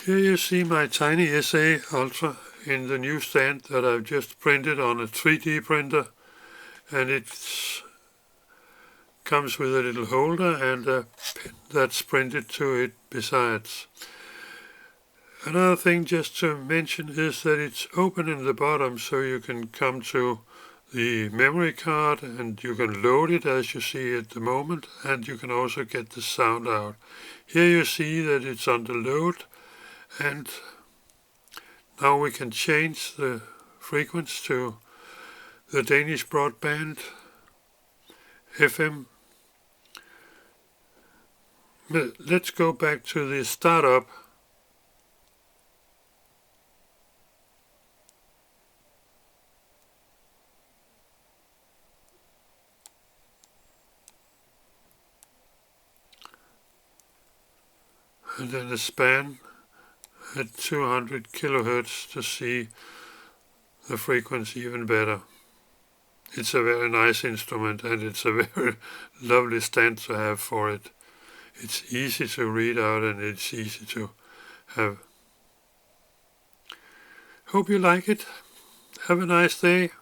Here you see my tiny SA Ultra in the new stand that I've just printed on a 3D printer, and it comes with a little holder and a pin that's printed to it besides. Another thing just to mention is that it's open in the bottom, so you can come to the memory card and you can load it as you see at the moment, and you can also get the sound out. Here you see that it's under load, and now we can change the frequency to the Danish broadband FM. Let's go back to the startup. And then a span at 200 kilohertz to see the frequency even better. It's a very nice instrument, and it's a very lovely stand to have for it. It's easy to read out and it's easy to have. Hope you like it. Have a nice day.